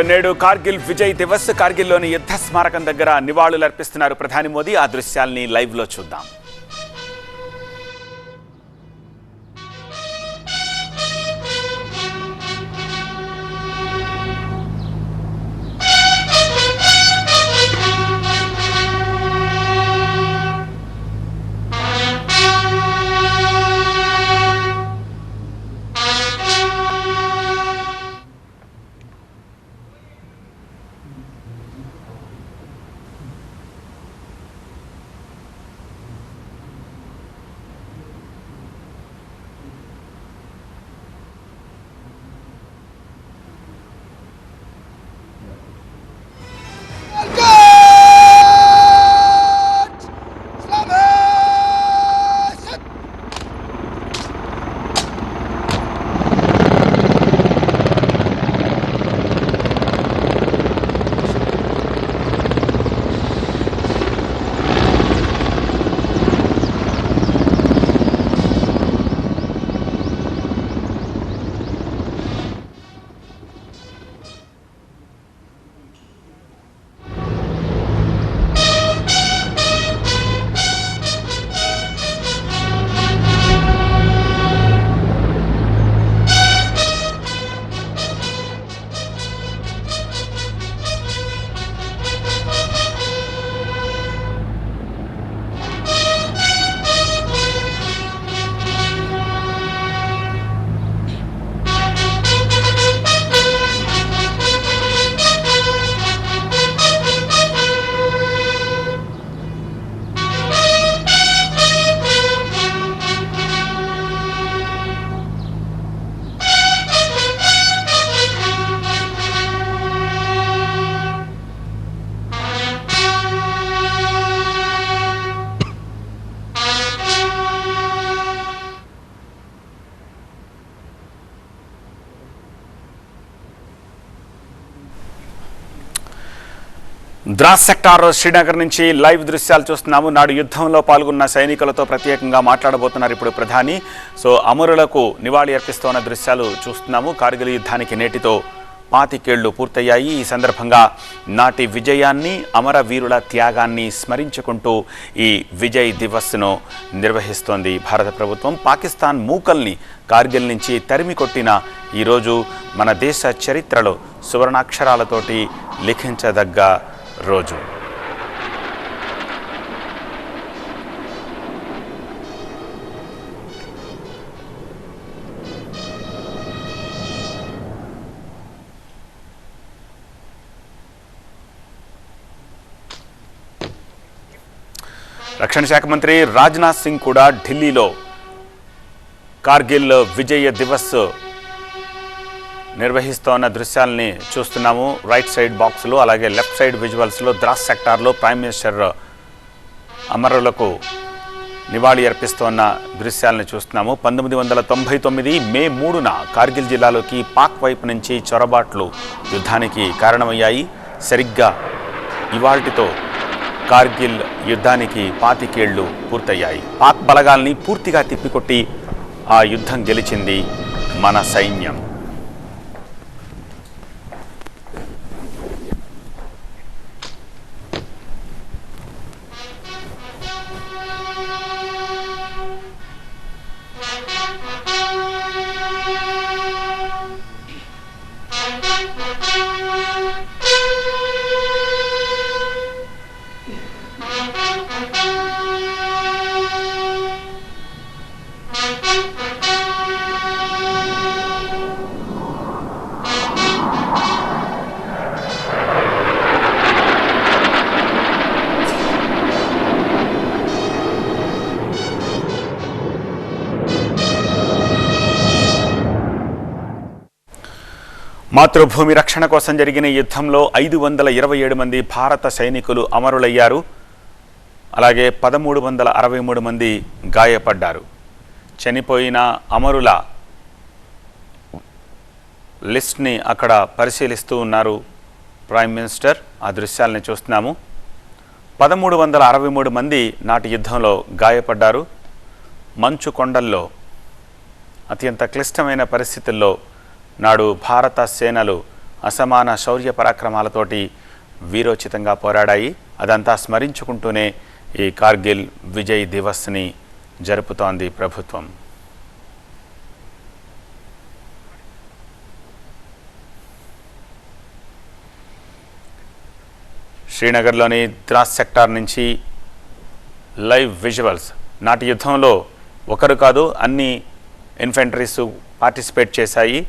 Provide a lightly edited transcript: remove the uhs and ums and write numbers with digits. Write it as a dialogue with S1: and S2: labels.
S1: నేడు కార్గిల్ విజయ్ దివస్. కార్గిల్లోని యుద్ధ స్మారకం దగ్గర నివాళులర్పిస్తున్నారు ప్రధాని మోదీ. ఆ దృశ్యాల్ని లైవ్ లో చూద్దాం. ద్రాస్ సెక్టార్ శ్రీనగర్ నుంచి లైవ్ దృశ్యాలు చూస్తున్నాము. నాడు యుద్ధంలో పాల్గొన్న సైనికులతో ప్రత్యేకంగా మాట్లాడబోతున్నారు ఇప్పుడు ప్రధాని. అమరులకు నివాళి అర్పిస్తున్న దృశ్యాలు చూస్తున్నాము. కార్గిల్ యుద్ధానికి నేటితో 25 ఏళ్లు పూర్తయ్యాయి. ఈ సందర్భంగా నాటి విజయాన్ని, అమరవీరుల త్యాగాన్ని స్మరించుకుంటూ ఈ విజయ్ దివస్ను నిర్వహిస్తోంది భారత ప్రభుత్వం. పాకిస్తాన్ మూకల్ని కార్గిల్ నుంచి తరిమి కొట్టిన ఈరోజు మన దేశ చరిత్రలో సువర్ణాక్షరాలతోటి లిఖించదగ్గ రోజు. రక్షణ శాఖ మంత్రి రాజ్నాథ్ సింగ్ కూడా ఢిల్లీలో కార్గిల్ విజయ్ దివస్ నిర్వహిస్తోన్న దృశ్యాలని చూస్తున్నాము. రైట్ సైడ్ బాక్స్లో, అలాగే లెఫ్ట్ సైడ్ విజువల్స్లో ద్రాస్ సెక్టార్లో ప్రైమ్ మినిస్టర్ అమరులకు నివాళి అర్పిస్తోన్న దృశ్యాలను చూస్తున్నాము. 1999 మే 3న కార్గిల్ జిల్లాలోకి పాక్ వైపు నుంచి చొరబాట్లు యుద్ధానికి కారణమయ్యాయి. సరిగ్గా ఇవాల్టితో కార్గిల్ యుద్ధానికి 25 ఏళ్లు పూర్తయ్యాయి. పాక్ బలగాల్ని పూర్తిగా తిప్పికొట్టి ఆ యుద్ధం గెలిచింది మన సైన్యం. మాతృభూమి రక్షణ కోసం జరిగిన యుద్ధంలో 527 మంది భారత సైనికులు అమరులయ్యారు. అలాగే 1363 మంది గాయపడ్డారు. చనిపోయిన అమరుల లిస్ట్ని అక్కడ పరిశీలిస్తూ ఉన్నారు ప్రైమ్ మినిస్టర్. ఆ దృశ్యాలని చూస్తున్నాము. 1363 మంది నాటి యుద్ధంలో గాయపడ్డారు. మంచు కొండల్లో అత్యంత క్లిష్టమైన పరిస్థితుల్లో నాడు భారత సేనలు అసమాన శౌర్య పరాక్రమాలతోటి వీరోచితంగా పోరాడాయి. అదంతా స్మరించుకుంటూనే ఈ కార్గిల్ విజయ్ దివస్ని జరుపుతోంది ప్రభుత్వం. శ్రీనగర్లోని ద్రాస్ సెక్టార్ నుంచి లైవ్ విజువల్స్. నాటి యుద్ధంలో ఒకరు కాదు, అన్ని ఇన్ఫెంట్రీస్ పార్టిసిపేట్ చేశాయి.